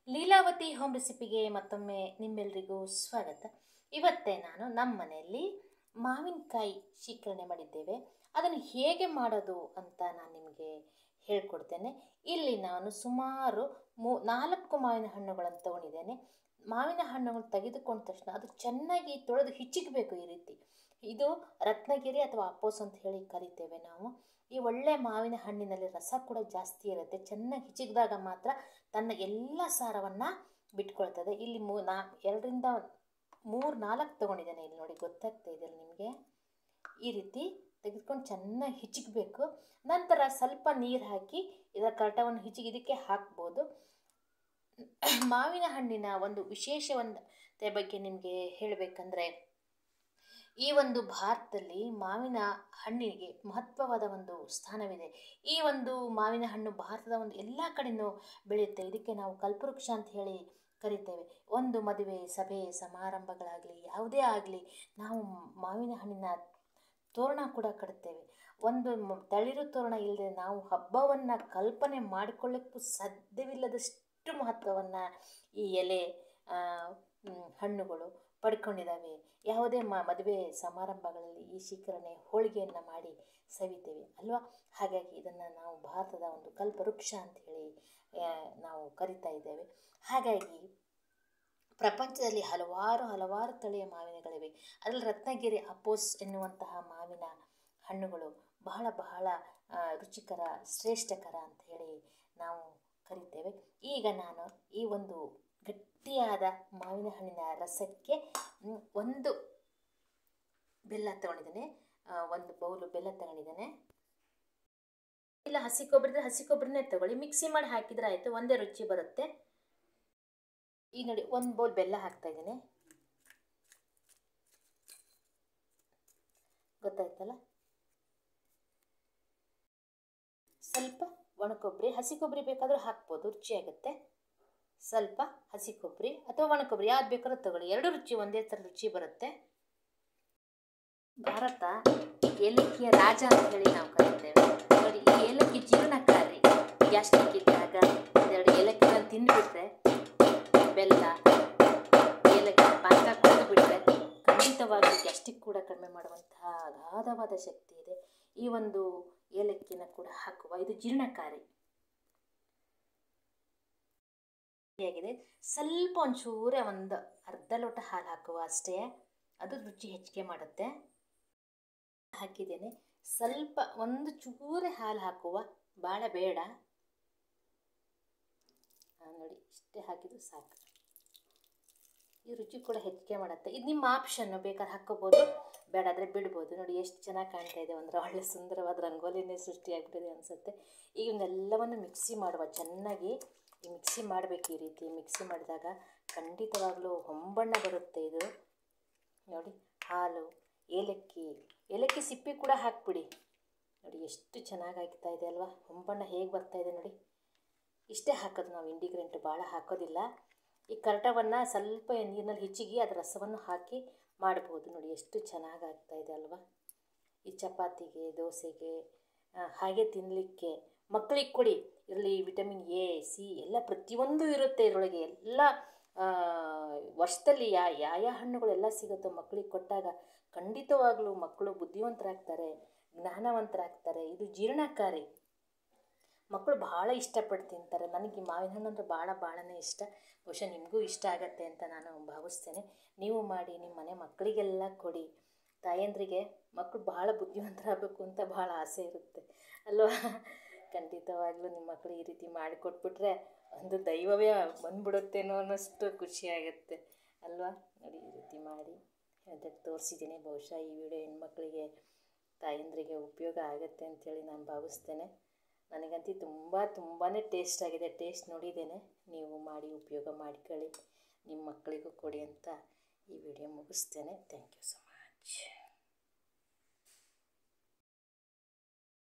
Leelavathi home ರೆಸಿಪಿಗೆ ಮತ್ತೊಮ್ಮೆ ನಿಮ್ಮೆಲ್ಲರಿಗೂ ಸ್ವಾಗತ. ಇವತ್ತೇ ನಾನು ನಮ್ಮ ಮನೆಯಲ್ಲಿ ಮಾವಿನಕಾಯಿ ಶೀಕರಣೆ ಮಾಡಿದ್ದೇವೆ. ಅದನ್ನು ಹೇಗೆ ಮಾಡೋದು ಅಂತ ನಾನು ನಿಮಗೆ ಹೇಳ್ಕೊಡ್ತೇನೆ. ಇಲ್ಲಿ ನಾನು ಸುಮಾರು 4 ಮಾವಿನ ಹಣ್ಣುಗಳನ್ನು ತಗೊಂಡಿದ್ದೇನೆ. ಮಾವಿನ ಹಣ್ಣುಗಳು ತೆಗೆದುಕೊಂಡ ತಕ್ಷಣ ಅದು ಚೆನ್ನಾಗಿ ತೊಳೆದು ಹಿಚ್ಚಿಕಬೇಕು. ಈ ರೀತಿ ಇದು ರತ್ನಗಿರಿ ಅಥವಾ ಅಪ್ಪೋಸ್ ಅಂತ ಹೇಳಿ ಕರಿತೇವೆ ನಾವು. ಈ ಒಳ್ಳೆ ಮಾವಿನ ಹಣ್ಣಿನಲ್ಲಿ ರಸ ಕೂಡ ಜಾಸ್ತಿ ಇರುತ್ತೆ. ಚೆನ್ನಾಗಿ ಹಿಚಿಕಿದಾಗ ಮಾತ್ರ ತನ್ನ ಎಲ್ಲ ಸಾರವನ್ನು ಬಿಟ್ಕೊಳ್ತದೆ. ಇಲ್ಲಿ 2ರಿಂದ 3-4 ತೊಗೊಂಡಿದ್ದೇನೆ. ಇಲ್ಲಿ ನೋಡಿ, ಗೊತ್ತಾಗ್ತಾ ಇದೆಯಲ್ಲ ನಿಮಗೆ. ಈ ರೀತಿ ತೆಗೆದುಕೊಂಡು ಚೆನ್ನಾಗಿ ಹಿಚಿಕಬೇಕು. ನಂತರ ಸ್ವಲ್ಪ ನೀರು ಹಾಕಿ ಇದರ ಕರಟವನ್ನು ಹಿಚಿಗೆ ಇದಕ್ಕೆ ಹಾಕ್ಬೋದು. ಮಾವಿನ ಹಣ್ಣಿನ ಒಂದು ವಿಶೇಷತೆ ಬಗ್ಗೆ ನಿಮಗೆ ಹೇಳಬೇಕಂದ್ರೆ, ಈ ಒಂದು ಭಾರತದಲ್ಲಿ ಮಾವಿನ ಹಣ್ಣಿಗೆ ಮಹತ್ವವಾದ ಒಂದು ಸ್ಥಾನವಿದೆ. ಈ ಒಂದು ಮಾವಿನ ಹಣ್ಣು ಭಾರತದ ಒಂದು ಎಲ್ಲ ಕಡೆಯೂ ಬೆಳೆಯುತ್ತೆ. ಇದಕ್ಕೆ ನಾವು ಕಲ್ಪವೃಕ್ಷ ಅಂತ ಹೇಳಿ ಕರಿತೇವೆ. ಒಂದು ಮದುವೆ ಸಭೆ ಸಮಾರಂಭಗಳಾಗಲಿ ಯಾವುದೇ ಆಗಲಿ ನಾವು ಮಾವಿನ ಹಣ್ಣಿನ ತೋರಣ ಕೂಡ ಕಟ್ತೇವೆ. ಒಂದು ತಳಿರು ತೋರಣ ಇಲ್ಲದೆ ನಾವು ಹಬ್ಬವನ್ನು ಕಲ್ಪನೆ ಮಾಡಿಕೊಳ್ಳಕ್ಕೂ ಸಾಧ್ಯವಿಲ್ಲದಷ್ಟು ಮಹತ್ವವನ್ನು ಈ ಎಲೆ ಹಣ್ಣುಗಳು ಪಡ್ಕೊಂಡಿದ್ದಾವೆ. ಯಾವುದೇ ಮದುವೆ ಸಮಾರಂಭಗಳಲ್ಲಿ ಈ ಶೀಕರಣೆ ಹೋಳಿಗೆಯನ್ನು ಮಾಡಿ ಸವಿತೇವೆ ಅಲ್ವಾ. ಹಾಗಾಗಿ ಇದನ್ನು ನಾವು ಭಾರತದ ಒಂದು ಕಲ್ಪವೃಕ್ಷ ಅಂತ ಹೇಳಿ ನಾವು ಕರಿತಾ ಇದ್ದೇವೆ. ಹಾಗಾಗಿ ಪ್ರಪಂಚದಲ್ಲಿ ಹಲವಾರು ತಳಿಯ ಮಾವಿನಗಳಿವೆ. ಅದರಲ್ಲಿ ರತ್ನಗಿರಿ ಅಪ್ಪೋಸ್ ಎನ್ನುವಂತಹ ಮಾವಿನ ಹಣ್ಣುಗಳು ಬಹಳ ರುಚಿಕರ, ಶ್ರೇಷ್ಠಕರ ಅಂತ ಹೇಳಿ ನಾವು ಕರಿತೇವೆ. ಈಗ ನಾನು ಈ ಒಂದು ಗಟ್ಟಿಯಾದ ಮಾವಿನ ಹಣ್ಣಿನ ರಸಕ್ಕೆ 1 ಬೆಲ್ಲ ತಗೊಂಡಿದ್ದೇನೆ. 1 ಬೌಲು ಬೆಲ್ಲ ತಗೊಂಡಿದ್ದೇನೆ. ಇಲ್ಲ, ಹಸಿ ಕೊಬ್ಬರಿನೇ ತಗೊಳ್ಳಿ. ಮಿಕ್ಸಿ ಮಾಡಿ ಹಾಕಿದ್ರೆ ಆಯಿತು, ಒಂದೇ ರುಚಿ ಬರುತ್ತೆ. ಈ ನೋಡಿ, 1 ಬೌಲ್ ಬೆಲ್ಲ ಹಾಕ್ತಾ ಇದ್ದೇನೆ. ಗೊತ್ತಾಯ್ತಲ್ಲ. ಸ್ವಲ್ಪ ಒಣ ಕೊಬ್ಬರಿ, ಹಸಿ ಕೊಬ್ಬರಿ ಬೇಕಾದರೂ ಹಾಕ್ಬೋದು, ರುಚಿಯಾಗುತ್ತೆ. ಸ್ವಲ್ಪ ಹಸಿ ಕೊಬ್ಬರಿ ಅಥವಾ ಒಣ ಕೊಬ್ಬರಿ ಯಾವ್ದು ಬೇಕಾದ್ರೂ ತಗೊಳ್ಳಿ. 2 ರುಚಿ ಒಂದೇ ಥರ ರುಚಿ ಬರುತ್ತೆ. ಭಾರತ ಏಲಕ್ಕಿಯ ರಾಜ ಅಂತ ಹೇಳಿ ನಾವು ಕರಿತೇವೆ. ನೋಡಿ, ಈ ಏಲಕ್ಕಿ ಜೀರ್ಣಕಾರಿ. ಗ್ಯಾಸ್ಟ್ರಿಕ್ ಇದ್ದಾಗ 2 ಏಲಕ್ಕಿಗಳನ್ನು ತಿಂದುಬಿಟ್ರೆ, ಬೆಲ್ಲ ಏಲಕ್ಕಿ ಪಾಕ ಕುಡಿದು ಬಿಟ್ಟರೆ ಖಂಡಿತವಾಗಿ ಗ್ಯಾಸ್ಟ್ರಿಕ್ ಕೂಡ ಕಡಿಮೆ ಮಾಡುವಂತಹ ಅಗಾಧವಾದ ಶಕ್ತಿ ಇದೆ. ಈ ಒಂದು ಏಲಕ್ಕಿನ ಕೂಡ ಹಾಕುವ. ಇದು ಜೀರ್ಣಕಾರಿ ಆಗಿದೆ. ಸ್ವಲ್ಪ ಒಂಚೂರೇ 1/2 ಲೋಟ ಹಾಲು ಹಾಕುವ ಅಷ್ಟೇ. ಅದು ರುಚಿ ಹೆಚ್ಚಿಗೆ ಮಾಡುತ್ತೆ. ಹಾಕಿದ್ದೇನೆ. ಸ್ವಲ್ಪ 1 ಚೂರೇ ಹಾಲು ಹಾಕುವ, ಭಾಳ ಬೇಡ. ನೋಡಿ, ಇಷ್ಟೇ ಹಾಕಿದ್ರು ಸಾಕು. ಈ ರುಚಿ ಕೂಡ ಹೆಚ್ಚಿಗೆ ಮಾಡುತ್ತೆ. ಇದು ನಿಮ್ಮ ಆಪ್ಷನ್ನು, ಬೇಕಾದ್ರೆ ಹಾಕ್ಕೋಬೋದು, ಬೇಡಾದರೆ ಬಿಡ್ಬೋದು. ನೋಡಿ ಎಷ್ಟು ಚೆನ್ನಾಗಿ ಕಾಣ್ತಾ ಇದೆ. ಒಳ್ಳೆ ಸುಂದರವಾದ ರಂಗೋಲಿನೇ ಸೃಷ್ಟಿಯಾಗ್ಬಿಟ್ಟಿದೆ ಅನಿಸುತ್ತೆ. ಈಗ ಇವನ್ನೆಲ್ಲವನ್ನು ಮಿಕ್ಸಿ ಮಾಡುವ. ಚೆನ್ನಾಗಿ ಈ ಮಿಕ್ಸಿ ಮಾಡಬೇಕು. ಈ ರೀತಿ ಮಿಕ್ಸಿ ಮಾಡಿದಾಗ ಖಂಡಿತವಾಗಲೂ ಹೊಂಬಣ್ಣ ಬರುತ್ತೆ. ಇದು ನೋಡಿ, ಹಾಲು, ಏಲಕ್ಕಿ ಸಿಪ್ಪೆ ಕೂಡ ಹಾಕ್ಬಿಡಿ. ನೋಡಿ ಎಷ್ಟು ಚೆನ್ನಾಗಿ ಆಗ್ತಾ ಇದೆ ಅಲ್ವಾ. ಹೊಂಬಣ್ಣ ಹೇಗೆ ಬರ್ತಾ ಇದೆ ನೋಡಿ. ಇಷ್ಟೇ ಹಾಕೋದು ನಾವು, ಇಂಡಿಗ್ರೆಂಟ್ ಭಾಳ ಹಾಕೋದಿಲ್ಲ. ಈ ಕರಟವನ್ನು ಸ್ವಲ್ಪ ನೀರಿನಲ್ಲಿ ಹಿಚಿಗಿ ಅದರ ರಸವನ್ನು ಹಾಕಿ ಮಾಡ್ಬೋದು. ನೋಡಿ ಎಷ್ಟು ಚೆನ್ನಾಗಿ ಆಗ್ತಾ ಇದೆ ಅಲ್ವಾ. ಈ ಚಪಾತಿಗೆ, ದೋಸೆಗೆ, ಹಾಗೆ ತಿನ್ನಲಿಕ್ಕೆ ಮಕ್ಕಳಿಗೆ ಕೊಡಿ. ಇದರಲ್ಲಿ ವಿಟಮಿನ್ ಎ, ಸಿ ಎಲ್ಲ ಪ್ರತಿಯೊಂದು ಇರುತ್ತೆ ಇದರೊಳಗೆ. ಎಲ್ಲ ವರ್ಷದಲ್ಲಿ ಯಾವ ಹಣ್ಣುಗಳೆಲ್ಲ ಸಿಗುತ್ತೋ ಮಕ್ಕಳಿಗೆ ಕೊಟ್ಟಾಗ ಖಂಡಿತವಾಗಲೂ ಮಕ್ಕಳು ಬುದ್ಧಿವಂತರಾಗ್ತಾರೆ, ಜ್ಞಾನವಂತರಾಗ್ತಾರೆ. ಇದು ಜೀರ್ಣಕಾರಿ. ಮಕ್ಕಳು ಭಾಳ ಇಷ್ಟಪಟ್ಟು ತಿಂತಾರೆ. ನನಗೆ ಮಾವಿನ ಹಣ್ಣು ಅಂದರೆ ಭಾಳನೇ ಇಷ್ಟ. ಬಹುಶಃ ನಿಮಗೂ ಇಷ್ಟ ಆಗತ್ತೆ ಅಂತ ನಾನು ಭಾವಿಸ್ತೇನೆ. ನೀವು ಮಾಡಿ ನಿಮ್ಮ ಮನೆ ಮಕ್ಕಳಿಗೆಲ್ಲ ಕೊಡಿ. ತಾಯಂದ್ರಿಗೆ ಮಕ್ಕಳು ಭಾಳ ಬುದ್ಧಿವಂತರಾಗಬೇಕು ಅಂತ ಭಾಳ ಆಸೆ ಇರುತ್ತೆ ಅಲ್ವಾ. ಖಂಡಿತವಾಗ್ಲೂ ನಿಮ್ಮ ಮಕ್ಕಳು ಈ ರೀತಿ ಮಾಡಿಕೊಟ್ಬಿಟ್ರೆ ಒಂದು ದೈವವೇ ಬಂದ್ಬಿಡುತ್ತೇನೋ ಅನ್ನೋಷ್ಟು ಖುಷಿಯಾಗುತ್ತೆ ಅಲ್ವಾ. ನೋಡಿ, ಈ ರೀತಿ ಮಾಡಿ ಅದಕ್ಕೆ ತೋರಿಸಿದ್ದೀನಿ. ಬಹುಶಃ ಈ ವಿಡಿಯೋ ಹೆಣ್ಮಕ್ಳಿಗೆ, ತಾಯಂದ್ರಿಗೆ ಉಪಯೋಗ ಆಗುತ್ತೆ ಅಂಥೇಳಿ ನಾನು ಭಾವಿಸ್ತೇನೆ. ನನಗಂತೂ ತುಂಬಾ ಟೇಸ್ಟ್ ಆಗಿದೆ. ಟೇಸ್ಟ್ ನೋಡಿದ್ದೇನೆ. ನೀವು ಮಾಡಿ ಉಪಯೋಗ ಮಾಡ್ಕೊಳ್ಳಿ, ನಿಮ್ಮ ಮಕ್ಕಳಿಗೂ ಕೊಡಿ ಅಂತ ಈ ವಿಡಿಯೋ ಮುಗಿಸ್ತೇನೆ. Thank you so much.